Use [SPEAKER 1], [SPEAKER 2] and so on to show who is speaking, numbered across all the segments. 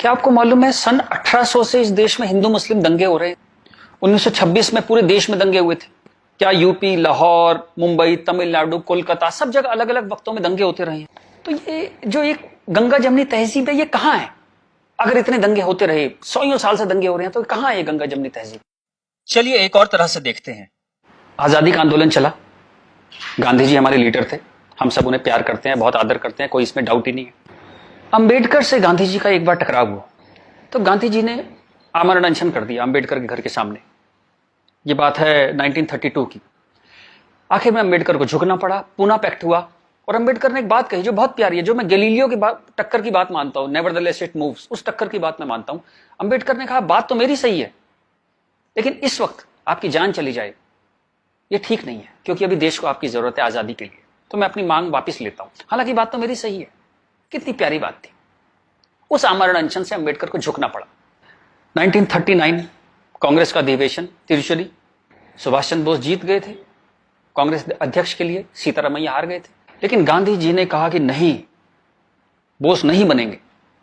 [SPEAKER 1] क्या आपको मालूम है सन 1800 से इस देश में हिंदू मुस्लिम दंगे हो रहे हैं। 1926 में पूरे देश में दंगे हुए थे। क्या यूपी, लाहौर, मुंबई, तमिलनाडु, कोलकाता सब जगह अलग अलग वक्तों में दंगे होते रहे हैं। तो ये जो एक गंगा जमनी तहजीब है ये कहां है? अगर इतने दंगे होते रहे, सौ साल से दंगे हो रहे हैं, तो कहां है ये गंगा जमनी तहजीब?
[SPEAKER 2] चलिए एक और तरह से देखते हैं।
[SPEAKER 1] आजादी का आंदोलन चला, गांधी जी हमारे लीडर थे, हम सब उन्हें प्यार करते हैं, बहुत आदर करते हैं, कोई इसमें डाउट ही नहीं है। अंबेडकर से गांधी जी का एक बार टकराव हुआ तो गांधी जी ने आमरण अनशन कर दिया अंबेडकर के घर के सामने। ये बात है 1932 की। आखिर में अंबेडकर को झुकना पड़ा, पूना पैक्ट हुआ और अंबेडकर ने एक बात कही जो बहुत प्यारी है, जो मैं गैलीलियो की बात टक्कर की बात मानता हूं, नेवरदलेस इट मूव्स, उस टक्कर की बात मैं मानता हूं। अंबेडकर ने कहा बात तो मेरी सही है, लेकिन इस वक्त आपकी जान चली जाए ये ठीक नहीं है, क्योंकि अभी देश को आपकी जरूरत है आजादी के लिए, तो मैं अपनी मांग वापस लेता हूं। हालांकि बात तो मेरी सही है। कितनी प्यारी बात थी। उस आमरण अनशन से अंबेडकर को झुकना पड़ा। 1939 कांग्रेस का अधिवेशन तिरुचुरी, सुभाष चंद्र बोस जीत गए थे कांग्रेस अध्यक्ष के लिए, सीतारामैया हार गए थे। लेकिन गांधी जी ने कहा कि नहीं, बोस नहीं बनेंगे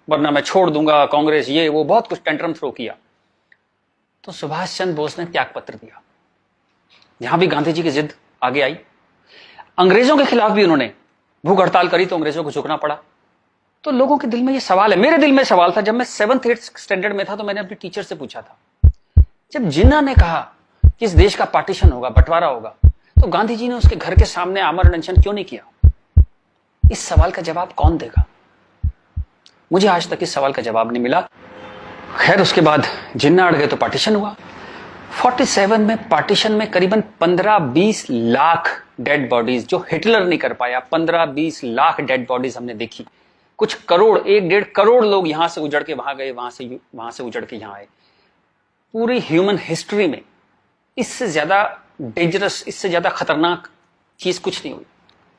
[SPEAKER 1] वरना मैं छोड़ दूंगा कांग्रेस, ये वो बहुत कुछ टेंट्रम थ्रो किया। तो सुभाष चंद्र बोस ने त्याग पत्र दिया। यहां भी गांधी जी की जिद आगे आई। अंग्रेजों के खिलाफ भी उन्होंने भूख हड़ताल करी तो अंग्रेजों को झुकना पड़ा। तो लोगों के दिल में ये सवाल है, मेरे दिल में सवाल था, जब मैं 7th 8th स्टैंडर्ड में था तो मैंने अपनी टीचर से पूछा था, जब जिन्ना ने कहा कि इस देश का पार्टीशन होगा, बंटवारा होगा, तो गांधी जी ने उसके घर के सामने आमरण अनशन क्यों नहीं किया? इस सवाल का जवाब कौन देगा? मुझे आज तक इस सवाल का जवाब नहीं मिला। खैर उसके बाद जिन्ना अड़ गए तो पार्टीशन हुआ। 47 में पार्टीशन में करीबन 15-20 लाख डेड बॉडीज, जो हिटलर नहीं कर पाया, 15-20 लाख डेड बॉडीज हमने देखी। कुछ करोड़, 1-1.5 करोड़ लोग यहां से उजड़ के वहां गए, वहां से उजड़ के यहां आए। पूरी ह्यूमन हिस्ट्री में इससे ज्यादा डेंजरस, इससे ज्यादा खतरनाक चीज कुछ नहीं हुई।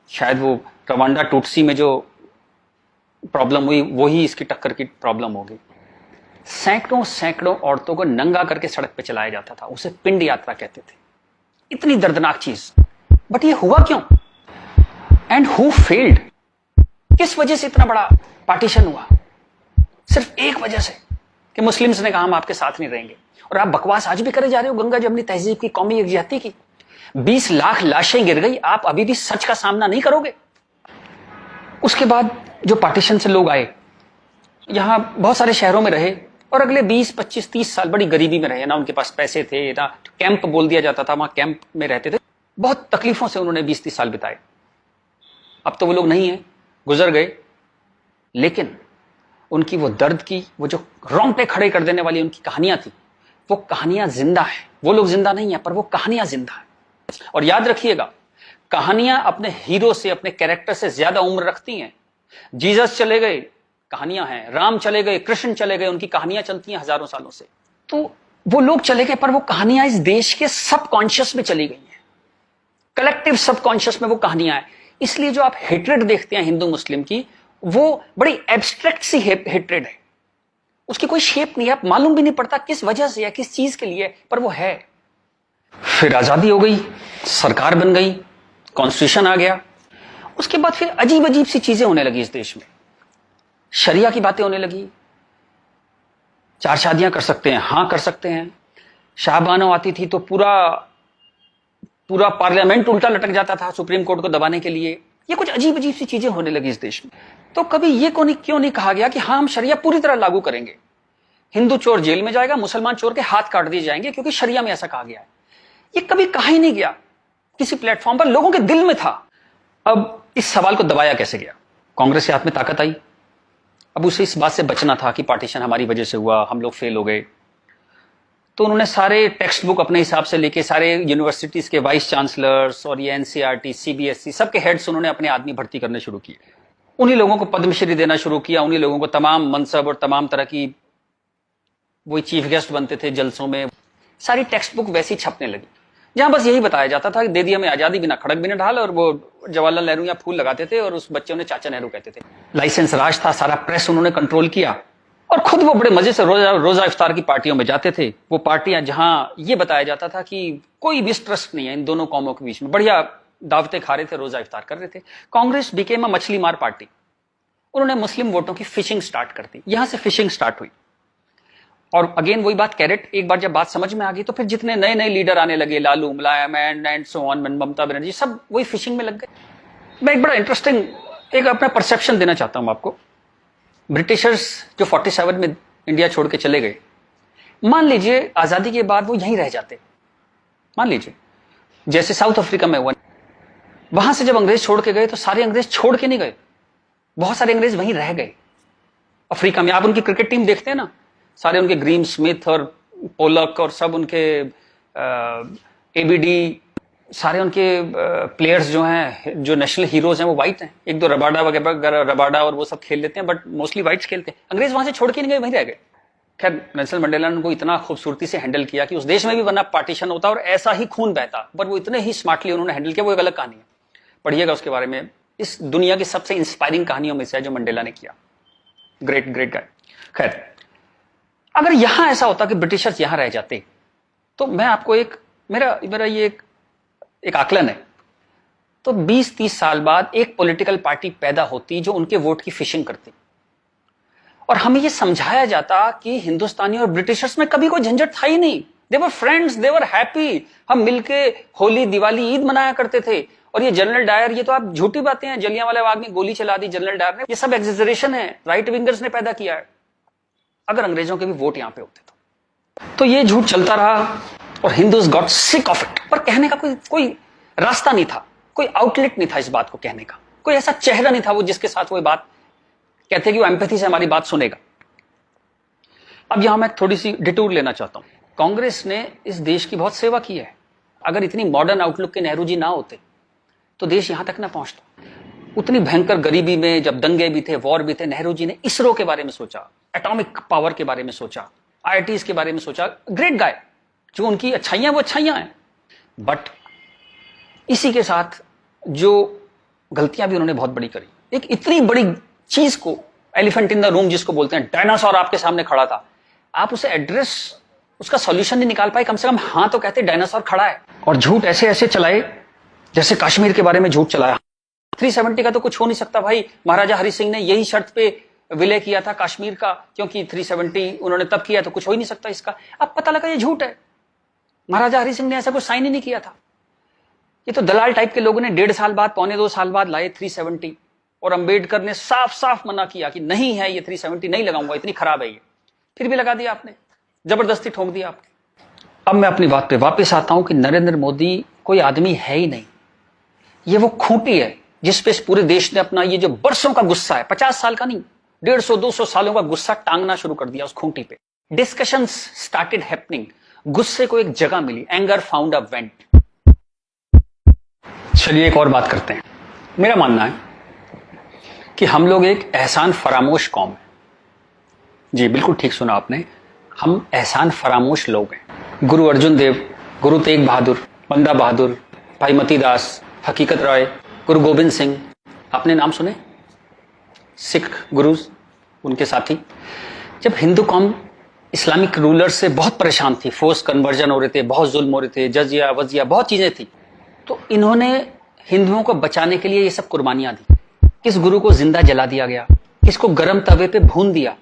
[SPEAKER 1] शायद वो रवांडा टूटसी में जो प्रॉब्लम हुई वही इसकी टक्कर की प्रॉब्लम होगी। सैकड़ों सैकड़ों औरतों को नंगा करके सड़क पे चलाया जाता था, उसे पिंड यात्रा कहते थे। इतनी दर्दनाक चीज, बट ये हुआ क्यों? And who failed? किस वजह से इतना बड़ा पार्टीशन हुआ? सिर्फ एक वजह से कि मुस्लिम्स ने कहा हम आपके साथ नहीं रहेंगे। और आप बकवास आज भी करे जा रहे हो गंगा जमनी तहजीब की, कौमी यकजहती की। 20 लाख लाशें गिर गई, आप अभी भी सच का सामना नहीं करोगे? उसके बाद जो पार्टीशन से लोग आए, यहां बहुत सारे शहरों में रहे और अगले 20, 25, 30 साल बड़ी गरीबी में रहे। ना उनके पास पैसे थे, ना कैंप बोल दिया जाता था, वहां कैंप में रहते थे। बहुत तकलीफों से उन्होंने 20-30 साल बिताए। अब तो वो लोग नहीं है, गुजर गए, लेकिन उनकी वो दर्द की, वो जो रोंगटे खड़े कर देने वाली उनकी कहानियां थी, वो कहानियां जिंदा है। वो लोग जिंदा नहीं है, पर वो कहानियां जिंदा है। और याद रखिएगा, कहानियां अपने हीरो से, अपने कैरेक्टर से ज्यादा उम्र रखती हैं। जीसस चले गए, कहानियां हैं। राम चले गए, कृष्ण चले गए, उनकी कहानियां चलती हैं हजारों सालों से। तो वो लोग चले गए, पर वो कहानियां इस देश के सबकॉन्शियस में चली गई हैं, कलेक्टिव सबकॉन्शियस में वो कहानियां हैं। इसलिए जो आप हेट्रेड देखते हैं हिंदू मुस्लिम की, वो बड़ी एब्स्ट्रैक्ट सी हेट्रेड है, उसकी कोई शेप नहीं है, आप मालूम भी नहीं पड़ता किस वजह से है, किस चीज के लिए, पर वो है। फिर आजादी हो गई, सरकार बन गई, कॉन्स्टिट्यूशन आ गया। उसके बाद फिर अजीब अजीब सी चीजें होने लगी इस देश में। शरिया की बातें होने लगी। 4 शादियां कर सकते हैं, हां कर सकते हैं। शाहबानो आती थी तो पूरा पार्लियामेंट उल्टा लटक जाता था सुप्रीम कोर्ट को दबाने के लिए। ये कुछ अजीब अजीब सी चीजें होने लगी इस देश में। तो कभी ये क्यों नहीं कहा गया कि हाँ, हम शरिया पूरी तरह लागू करेंगे, हिंदू चोर जेल में जाएगा, मुसलमान चोर के हाथ काट दिए जाएंगे, क्योंकि शरिया में ऐसा कहा गया है। ये कभी कहा ही नहीं गया किसी प्लेटफॉर्म पर, लोगों के दिल में था। अब इस सवाल को दबाया कैसे गया? कांग्रेस के हाथ में ताकत आई। अब उसे इस बात से बचना था कि पार्टीशन हमारी वजह से हुआ, हम लोग फेल हो गए। तो उन्होंने सारे टेक्स्ट बुक अपने हिसाब से लेके, सारे यूनिवर्सिटीज के वाइस चांसलर्स और ये एनसीईआरटी, सीबीएसई, सबके हेड्स उन्होंने अपने आदमी भर्ती करने शुरू किए। उन्हीं लोगों को पद्मश्री देना शुरू किया, उन्हीं लोगों को तमाम मनसब और तमाम तरह की, वही चीफ गेस्ट बनते थे जलसों में। सारी टेक्स्ट बुक वैसी छपने लगी, जहां बस यही बताया जाता था कि दे दी हमें आजादी, बिना खड़क बिना ढाल। और वो जवाहरलाल नेहरू या फूल लगाते थे और उस बच्चे उन्हें चाचा नेहरू कहते थे। लाइसेंस राज था, सारा प्रेस उन्होंने कंट्रोल किया। और खुद वो बड़े मजे से रोजा इफ्तार की पार्टियों में जाते थे। वो पार्टियां जहां ये बताया जाता था कि कोई मिसट्रस्ट नहीं है इन दोनों कौमों के बीच में, बढ़िया दावतें खा रहे थे, रोजा इफ्तार कर रहे थे। कांग्रेस बिकेम अ मछली मार पार्टी। उन्होंने मुस्लिम वोटों की फिशिंग स्टार्ट कर दी, यहां से फिशिंग स्टार्ट हुई। और अगेन वही बात, कैरेट, एक बार जब बात समझ में आ गई तो फिर जितने नए नए लीडर आने लगे, लालू, मुलायम and so on, Mamata Banerjee, सब वही फिशिंग में लग गए। मैं एक बड़ा इंटरेस्टिंग एक अपना परसेप्शन देना चाहता हूं आपको। ब्रिटिशर्स जो 47 में इंडिया छोड़ के चले गए, मान लीजिए आजादी के बाद वो यहीं रह जाते, मान लीजिए जैसे साउथ अफ्रीका में हुआ, वहां से जब अंग्रेज छोड़ के गए तो सारे अंग्रेज छोड़ के नहीं गए, बहुत सारे अंग्रेज वहीं रह गए अफ्रीका में। आप उनकी क्रिकेट टीम देखते हैं ना, सारे उनके ग्रीम स्मिथ और पोलक और सब उनके एबीडी, सारे उनके प्लेयर्स जो हैं, जो नेशनल हीरोज हैं, वो वाइट हैं। एक दो रबाडा वगैरह, रबाडा और वो सब खेल लेते हैं, बट मोस्टली वाइट्स खेलते हैं। अंग्रेज वहां से छोड़ के नहीं गए, वहीं रह गए। खैर नेल्सन मंडेला ने उनको इतना खूबसूरती से हैंडल किया कि उस देश में भी वरना पार्टीशन होता और ऐसा ही खून बहता, पर वो इतने ही स्मार्टली उन्होंने हैंडल किया। वो एक अलग कहानी है, पढ़िएगा उसके बारे में। इस दुनिया की सबसे इंस्पायरिंग कहानियों में से है जो मंडेला ने किया। Great great guy. खैर, अगर यहां ऐसा होता कि ब्रिटिशर्स यहां रह जाते, तो मैं आपको एक मेरा ये एक आकलन है, तो 20-30 साल बाद एक पॉलिटिकल पार्टी पैदा होती जो उनके वोट की फिशिंग करती, और हमें ये समझाया जाता कि हिंदुस्तानी और ब्रिटिशर्स में कभी कोई झंझट था ही नहीं। They were friends, they were happy. हम मिलके होली, दिवाली, ईद मनाया करते थे। और ये जनरल डायर, ये तो आप झूठी बातें हैं, जलियांवाला बाग में गोली चला दी जनरल डायर ने, ये सब एग्जेजरेशन है, राइट विंगर्स ने पैदा किया है। अगर अंग्रेजों के भी वोट यहां पे होते तो ये झूठ चलता रहा और Hindus got sick of it. पर कहने का कोई रास्ता नहीं था, कोई आउटलेट नहीं था इस बात को कहने का, कोई ऐसा चेहरा नहीं था वो जिसके साथ वो बात कहते कि वो एम्पैथी से हमारी बात सुनेगा। अब यहां मैं थोड़ी सी डिटूर लेना चाहता हूं। कांग्रेस ने इस देश की बहुत सेवा की है। अगर इतनी मॉडर्न आउटलुक के नेहरू जी ना होते तो देश यहां तक ना पहुंचता। उतनी भयंकर गरीबी में जब दंगे भी थे, वॉर भी थे, नेहरू जी ने इसरो के बारे में सोचा, एटॉमिक पावर के बारे में सोचा, आईआईटीज के बारे में सोचा। ग्रेट गाय, जो उनकी अच्छाइयां वो अच्छाइयां हैं, बट इसी के साथ जो गलतियां भी उन्होंने बहुत बड़ी करी। एक इतनी बड़ी चीज को, एलिफेंट इन द रूम जिसको बोलते हैं, डायनासोर आपके सामने खड़ा था, आप उसे एड्रेस, उसका सॉल्यूशन नहीं निकाल पाए, कम से कम हाँ तो कहते डायनासोर खड़ा है। और झूठ ऐसे ऐसे चलाए, जैसे कश्मीर के बारे में झूठ चलाया। 370 का तो कुछ हो नहीं सकता भाई, महाराजा हरि सिंह ने यही शर्त पे विलय किया था कश्मीर का, क्योंकि 370 उन्होंने तब किया, तो कुछ हो ही नहीं सकता इसका। अब पता लगा ये झूठ है, महाराजा हरि सिंह ने ऐसा कुछ साइन ही नहीं किया था। ये तो दलाल टाइप के लोगों ने 1.5 साल बाद, 1.25 साल बाद लाए 370, और अंबेडकर ने साफ साफ मना किया कि नहीं है ये 370, नहीं लगाऊंगा, इतनी खराब है ये, फिर भी लगा दिया आपने, जबरदस्ती ठोक दिया आपने। अब मैं अपनी बात पे वापस आता हूं कि नरेंद्र मोदी कोई आदमी है ही नहीं, ये वो खूंटी है जिस पे इस पूरे देश ने अपना ये जो बरसों का गुस्सा है, 50 साल का नहीं, 150-200 सालों का गुस्सा टांगना शुरू कर दिया उस खूंटी पे। डिस्कशंस स्टार्टेड हैपनिंग, गुस्से को एक जगह मिली, एंगर फाउंड अ वेंट। चलिए एक और बात करते हैं। मेरा मानना है कि हम लोग एक एहसान फरामोश कौम है। जी बिल्कुल ठीक सुना आपने, हम एहसान फरामोश लोग हैं। गुरु अर्जुन देव, गुरु तेग बहादुर, बंदा बहादुर, भाई मती दास, हकीकत राय, गुरु गोविंद सिंह, आपने नाम सुने, सिख गुरुज, उनके साथी। जब हिंदू कौम इस्लामिक रूलर से बहुत परेशान थी, फोर्स कन्वर्जन हो रहे थे, बहुत जुल्म हो रहे थे, जजिया वजिया बहुत चीजें थी, तो इन्होंने हिंदुओं को बचाने के लिए ये सब कुर्बानियां दी। किस गुरु को जिंदा जला दिया गया, किसको गर्म तवे पे भून दिया,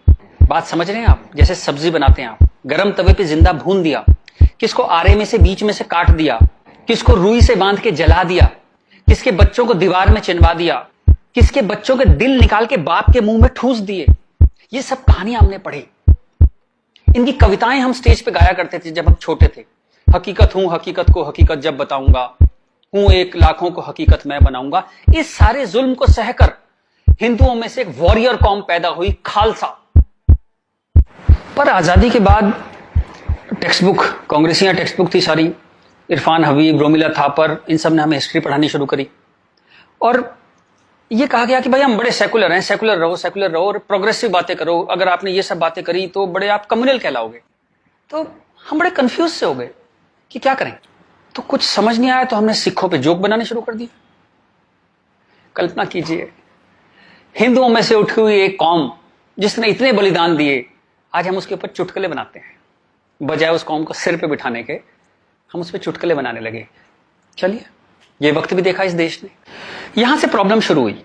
[SPEAKER 1] बात समझ रहे हैं आप, जैसे सब्जी बनाते हैं आप, गर्म तवे पे जिंदा भून दिया, किसको आरे में से बीच में से काट दिया, किसको रुई से बांध के जला दिया, किसके बच्चों को दीवार में चिनवा दिया, किसके बच्चों के दिल निकाल के बाप के मुंह में ठूस दिए। ये सब कहानियां हमने पढ़ी, इनकी कविताएं हम स्टेज पे गाया करते थे जब हम छोटे थे। हकीकत हूं, हकीकत को हकीकत जब बताऊंगा, हूं एक लाखों को हकीकत मैं बनाऊंगा। इस सारे जुल्म को सहकर हिंदुओं में से एक वॉरियर कौम पैदा हुई, खालसा। पर आजादी के बाद टेक्स्ट बुक, कांग्रेसियां टेक्स्ट बुक थी सारी, इरफान हबीब, रोमिला थापर, इन सब ने हमें हिस्ट्री पढ़ानी शुरू करी, और ये कहा गया कि भाई हम बड़े सेकुलर हैं, सेकुलर रहो और प्रोग्रेसिव बातें करो। अगर आपने ये सब बातें करी तो बड़े आप कम्युनल कहलाओगे। तो हम बड़े कंफ्यूज से हो गए कि क्या करें, तो कुछ समझ नहीं आया, तो हमने सिखों पे जोक बनाने शुरू कर दिए। कल्पना कीजिए, हिंदुओं में से उठी हुई एक कौम जिसने इतने बलिदान दिए, आज हम उसके ऊपर चुटकुले बनाते हैं, बजाय उस कौम को सिर पे बिठाने के हम उस पर चुटकुले बनाने लगे। चलिए, ये वक्त भी देखा इस देश ने। यहां से प्रॉब्लम शुरू हुई।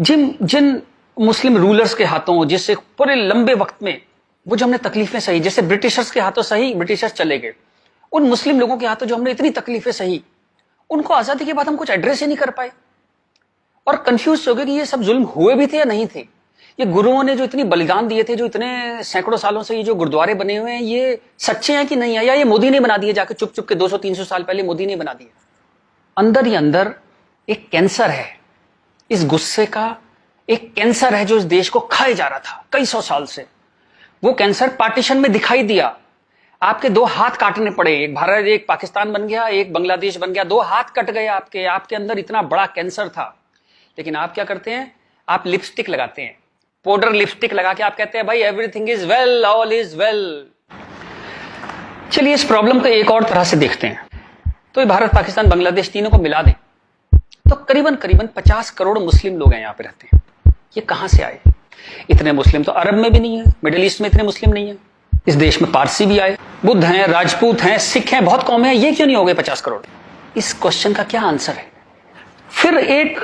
[SPEAKER 1] जिन जिन मुस्लिम रूलर्स के हाथों, जिससे पूरे लंबे वक्त में वो जो हमने तकलीफें सही, जैसे ब्रिटिशर्स के हाथों सही, ब्रिटिशर्स चले गए, उन मुस्लिम लोगों के हाथों जो हमने इतनी तकलीफें सही, उनको आजादी के बाद हम कुछ एड्रेस ही नहीं कर पाए और कंफ्यूज हो गए कि ये सब जुल्म हुए भी थे या नहीं थे। ये गुरुओं ने जो इतनी बलिदान दिए थे, जो इतने सैकड़ों सालों से ये जो गुरुद्वारे बने हुए हैं, ये सच्चे हैं कि नहीं है, या ये मोदी ने बना दिए जाके चुप चुप के 200-300 साल पहले मोदी ने बना दिए। अंदर ही अंदर एक कैंसर है, इस गुस्से का एक कैंसर है जो इस देश को खाए जा रहा था कई सौ साल से। वो कैंसर पार्टीशन में दिखाई दिया, आपके दो हाथ काटने पड़े, एक भारत एक पाकिस्तान बन गया, एक बांग्लादेश बन गया, दो हाथ कट गए आपके अंदर इतना बड़ा कैंसर था। लेकिन आप क्या करते हैं, आप लिपस्टिक लगाते हैं, पाउडर लिपस्टिक लगा के आप कहते हैं भाई everything is well, all is well. चलिए इस प्रॉब्लम को एक और तरह से देखते हैं। तो ये भारत पाकिस्तान बांग्लादेश तीनों को मिला दें तो करीबन करीबन 50 करोड़ मुस्लिम लोग हैं यहाँ पे रहते हैं। ये कहां से आए? इतने मुस्लिम तो अरब में भी नहीं है, मिडिल ईस्ट में इतने मुस्लिम नहीं है। इस देश में पारसी भी आए, बुद्ध हैं, राजपूत हैं, सिख हैं, बहुत कौमें हैं, ये क्यों नहीं हो गए 50 करोड़? इस क्वेश्चन का क्या आंसर है? फिर एक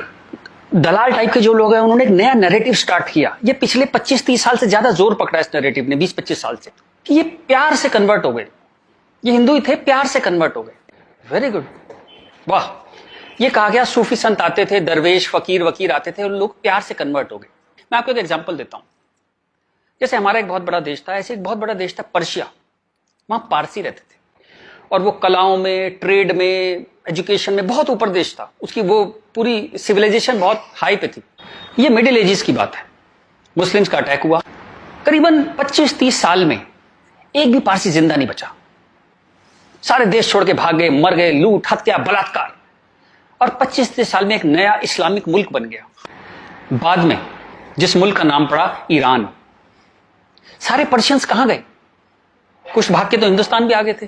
[SPEAKER 1] दलाल टाइप के जो लोग हैं उन्होंने एक नया नैरेटिव स्टार्ट किया। ये पिछले 25-30 साल से ज्यादा जोर पकड़ा इस नैरेटिव ने, 20-25 साल से, कि ये प्यार से कन्वर्ट हो गए, ये हिंदू ही थे, प्यार से कन्वर्ट हो गए। वेरी गुड, वाह। ये कहा गया सूफी संत आते थे, दरवेश फकीर वकीर आते थे और लोग प्यार से कन्वर्ट हो गए। मैं आपको एक एग्जांपल देता हूं। जैसे हमारा एक बहुत बड़ा देश था, ऐसे एक बहुत बड़ा देश था पर्शिया, वहां पारसी रहते थे और वो कलाओं में, ट्रेड में, एजुकेशन में बहुत ऊपर देश था, उसकी वो पूरी सिविलाइजेशन बहुत हाई पे थी। ये मिडिल एजेस की बात है, मुस्लिम्स का अटैक हुआ, करीबन 25-30 साल में एक भी पारसी जिंदा नहीं बचा, सारे देश छोड़ के भाग गए, मर गए, लूट हत्या बलात्कार, और 25-30 साल में एक नया इस्लामिक मुल्क बन गया। बाद में जिस मुल्क का नाम पड़ा ईरान। सारे पर्शियंस कहां गए? कुछ भाग के तो हिंदुस्तान भी आ गए थे।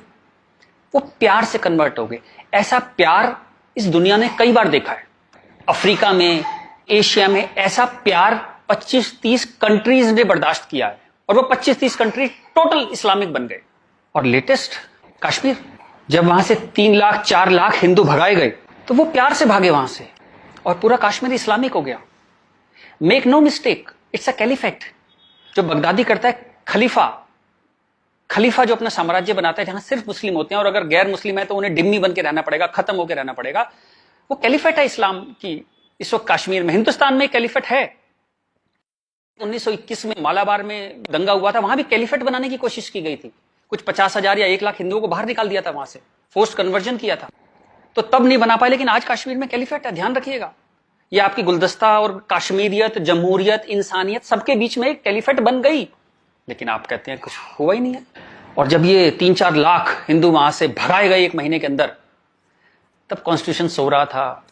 [SPEAKER 1] वो प्यार से कन्वर्ट हो गए। ऐसा प्यार इस दुनिया ने कई बार देखा है, अफ्रीका में, एशिया में, ऐसा प्यार 25-30 कंट्रीज ने बर्दाश्त किया है और वो 25-30 कंट्री टोटल इस्लामिक बन गए। और लेटेस्ट कश्मीर, जब वहां से 3 लाख 4 लाख हिंदू भगाए गए तो वो प्यार से भागे वहां से और पूरा कश्मीर इस्लामिक हो गया। Make no mistake, it's a caliphate. जो बगदादी करता है खलीफा जो अपना साम्राज्य बनाता है जहां सिर्फ मुस्लिम होते हैं और अगर गैर मुस्लिम है तो उन्हें डिम्मी बन के रहना पड़ेगा, खत्म होकर रहना पड़ेगा, वो कैलिफेट है इस्लाम की। इस वक्त कश्मीर में, हिंदुस्तान में कैलिफेट है। 1921 में मालाबार में दंगा हुआ था, वहां भी कैलिफेट बनाने की कोशिश की गई थी। कुछ 50,000 या 1 लाख हिंदुओं को बाहर निकाल दिया था वहां से, फोर्स्ड कन्वर्जन किया था, तो तब नहीं बना पाए। लेकिन आज कश्मीर में कैलिफेट है, ध्यान रखिएगा। ये आपकी गुलदस्ता और कश्मीरियत, जमहूरियत, इंसानियत सबके बीच में एक कैलिफेट बन गई। लेकिन आप कहते हैं कुछ हुआ ही नहीं है। और जब ये 3-4 लाख हिंदू वहां से भगाए गए 1 महीने के अंदर, तब कॉन्स्टिट्यूशन सो रहा था,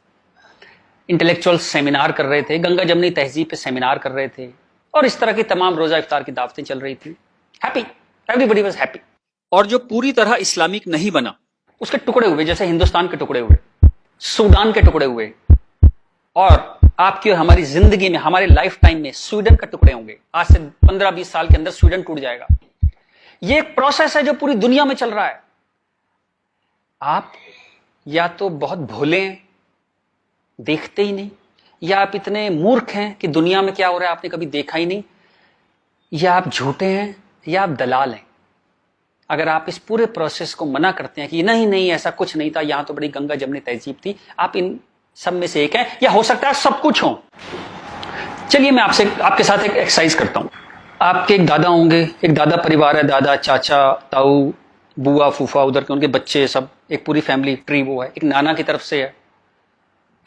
[SPEAKER 1] इंटेलेक्चुअल सेमिनार कर रहे थे, गंगा जमनी तहजीब पे सेमिनार कर रहे थे और इस तरह की तमाम रोजा इफ्तार की दावतें चल रही थी। Happy, everybody was happy.
[SPEAKER 2] और जो पूरी तरह इस्लामिक नहीं बना,
[SPEAKER 1] उसके टुकड़े हुए, जैसे हिंदुस्तान के टुकड़े हुए, सूडान के टुकड़े हुए, और आपकी और हमारी जिंदगी में, हमारे लाइफ टाइम में स्वीडन का टुकड़े होंगे। आज से 15-20 साल के अंदर स्वीडन टूट जाएगा। ये एक प्रोसेस है जो पूरी दुनिया में चल रहा है। आप या तो बहुत भोले हैं, देखते ही नहीं, या आप इतने मूर्ख हैं कि दुनिया में क्या हो रहा है आपने कभी देखा ही नहीं, या आप झूठे हैं, या आप दलाल हैं। अगर आप इस पूरे प्रोसेस को मना करते हैं कि नहीं नहीं ऐसा कुछ नहीं था, यहां तो बड़ी गंगा जमनी तहजीब थी, आप इन सब में से एक है, या हो सकता है सब कुछ हो। चलिए मैं आपके साथ एक एक्सरसाइज करता हूं। आपके एक दादा होंगे, एक दादा परिवार है, दादा, चाचा, ताऊ, बुआ, फूफा, उधर के उनके बच्चे, सब एक पूरी फैमिली ट्री वो है। एक नाना की तरफ से है,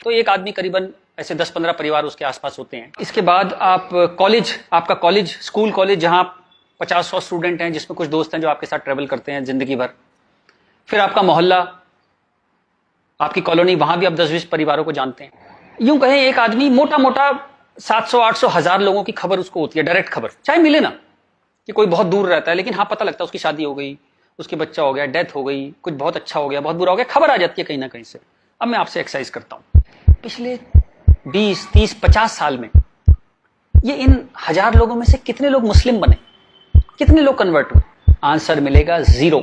[SPEAKER 1] तो एक आदमी करीबन ऐसे 10-15 परिवार उसके आसपास होते हैं। इसके बाद आप कॉलेज, आपका कॉलेज, स्कूल कॉलेज, जहां 50-100 स्टूडेंट हैं, जिसमें कुछ दोस्त हैं जो आपके साथ ट्रेवल करते हैं जिंदगी भर। फिर आपका मोहल्ला, आपकी कॉलोनी, वहां भी आप 10-20 परिवारों को जानते हैं। यूं कहें एक आदमी मोटा मोटा 700-800 1000 लोगों की खबर उसको होती है, डायरेक्ट खबर, चाहे मिले ना कि कोई बहुत दूर रहता है, लेकिन हाँ पता लगता है उसकी शादी हो गई, उसके बच्चा हो गया, डेथ हो गई, कुछ बहुत अच्छा हो गया, बहुत बुरा हो गया, खबर आ जाती है कहीं ना कहीं से। अब मैं आपसे एक्सरसाइज करता हूं, पिछले 20, 30, 50 साल में ये इन 1000 लोगों में से कितने लोग मुस्लिम बने, कितने लोग कन्वर्ट हुए? आंसर मिलेगा 0।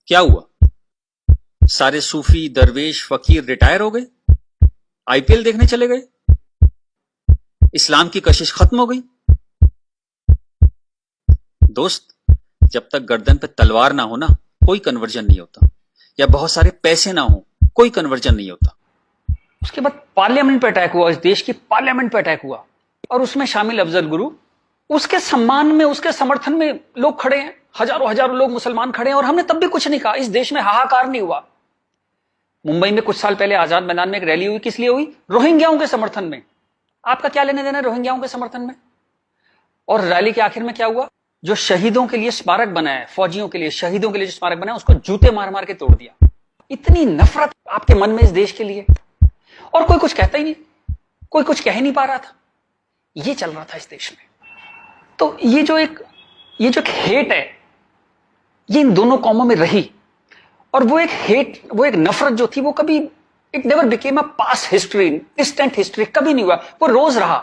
[SPEAKER 2] क्या हुआ? सारे सूफी, दरवेश, फकीर रिटायर हो गए, आईपीएल देखने चले गए, इस्लाम की कशिश खत्म हो गई। दोस्त, जब तक गर्दन पे तलवार ना हो ना, कोई कन्वर्जन नहीं होता, या बहुत सारे पैसे ना हो, कोई कन्वर्जन नहीं होता।
[SPEAKER 1] उसके बाद पार्लियामेंट पे अटैक हुआ, इस देश की पार्लियामेंट पे अटैक हुआ, और उसमें शामिल अफजल गुरु, उसके सम्मान में, उसके समर्थन में लोग खड़े हैं, हजारों हजारों लोग मुसलमान खड़े हैं, और हमने तब भी कुछ नहीं कहा। इस देश में हाहाकार नहीं हुआ। मुंबई में कुछ साल पहले आजाद मैदान में एक रैली हुई, किस लिए हुई? रोहिंग्याओं के समर्थन में। आपका क्या लेने देना रोहिंग्याओं के समर्थन में? और रैली के आखिर में क्या हुआ? जो शहीदों के लिए स्मारक बना है, फौजियों के लिए, शहीदों के लिए जो स्मारक बना है, उसको जूते मार मार के तोड़ दिया। इतनी नफरत आपके मन में इस देश के लिए, और कोई कुछ कहता ही नहीं, कोई कुछ कह ही नहीं पा रहा था। ये चल रहा था इस देश में। तो ये जो एक हेट है, ये इन दोनों कौमों में रही, और वो एक हेट, वो एक नफरत जो थी, वो कभी, it never became a past history, distant history, कभी नहीं हुआ। वो रोज रहा।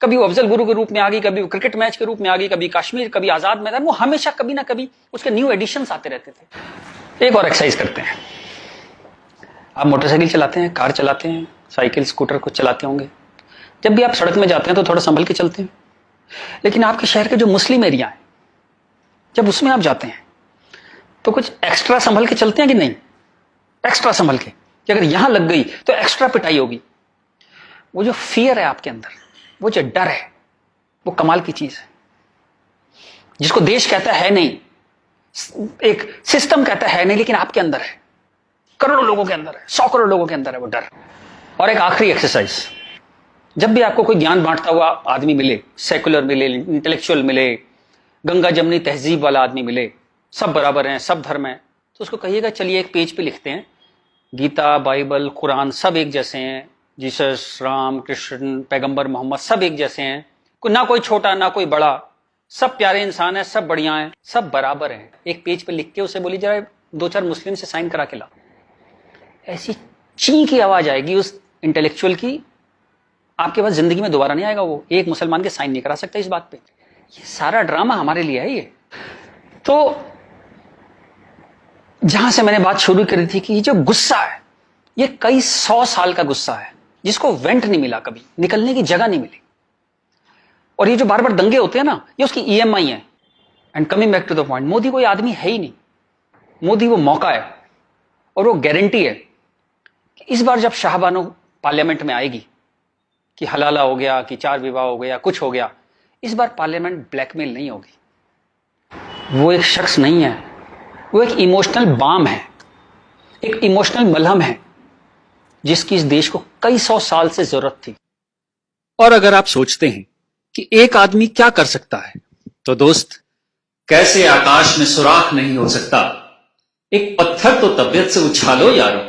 [SPEAKER 1] कभी वो अफजल गुरु के रूप में आ गई, कभी वो क्रिकेट मैच के रूप में आ गई, कभी कश्मीर, कभी आजाद मैदान, वो हमेशा कभी ना कभी उसके न्यू एडिशंस आते रहते थे। एक और एक्सरसाइज करते हैं। आप मोटरसाइकिल चलाते हैं, कार चलाते हैं, साइकिल, स्कूटर कुछ चलाते होंगे। जब भी आप सड़क में जाते हैं तो थोड़ा संभल के चलते हैं। लेकिन आपके शहर के जो मुस्लिम एरिया है, जब उसमें आप जाते हैं तो कुछ एक्स्ट्रा संभल के चलते हैं कि नहीं? एक्स्ट्रा संभल के, कि अगर यहां लग गई तो एक्स्ट्रा पिटाई होगी। वो जो फियर है आपके अंदर, वो जो डर है, वो कमाल की चीज है, जिसको देश कहता है नहीं, एक सिस्टम कहता है नहीं, लेकिन आपके अंदर है, करोड़ों लोगों के अंदर है, 100 करोड़ लोगों के अंदर है वो डर। और एक आखिरी एक्सरसाइज, जब भी आपको कोई ज्ञान बांटता हुआ आदमी मिले, सेकुलर मिले, इंटेलेक्चुअल मिले, गंगा जमनी तहजीब वाला आदमी मिले, सब बराबर हैं, सब धर्म है, तो उसको कहिएगा चलिए एक पेज पे लिखते हैं, गीता, बाइबल, कुरान सब एक जैसे हैं, जीसस, राम, कृष्ण, पैगंबर मोहम्मद सब एक जैसे हैं, ना कोई छोटा ना कोई बड़ा, सब प्यारे इंसान है, सब बढ़िया हैं, सब बराबर हैं। एक पेज पे लिख के उसे बोली जरा 2-4 मुस्लिम से साइन करा के ला। ऐसी ची की आवाज आएगी उस इंटेलेक्चुअल की, आपके पास जिंदगी में दोबारा नहीं आएगा। वो एक मुसलमान के साइन नहीं करा सकता इस बात पे। ये सारा ड्रामा हमारे लिए है। ये तो जहां से मैंने बात शुरू करी थी कि ये जो गुस्सा है, ये कई 100 साल का गुस्सा है, जिसको वेंट नहीं मिला, कभी निकलने की जगह नहीं मिली। और ये जो बार बार दंगे होते हैं ना, ये उसकी EMI है। And coming back to the point, Modi कोई आदमी है ही नहीं। मोदी वो मौका है, और वो गारंटी है कि इस बार जब शाहबानो पार्लियामेंट में आएगी, कि हलाला हो गया, कि 4 विवाह हो गया, कुछ हो गया, इस बार पार्लियामेंट ब्लैकमेल नहीं होगी। वो एक शख्स नहीं है, वो एक इमोशनल बाम है, एक इमोशनल मलहम है, जिसकी इस देश को कई 100 साल से जरूरत थी।
[SPEAKER 2] और अगर आप सोचते हैं कि एक आदमी क्या कर सकता है, तो दोस्त, कैसे आकाश में सुराख नहीं हो सकता, एक पत्थर तो तबीयत से उछालो यारो।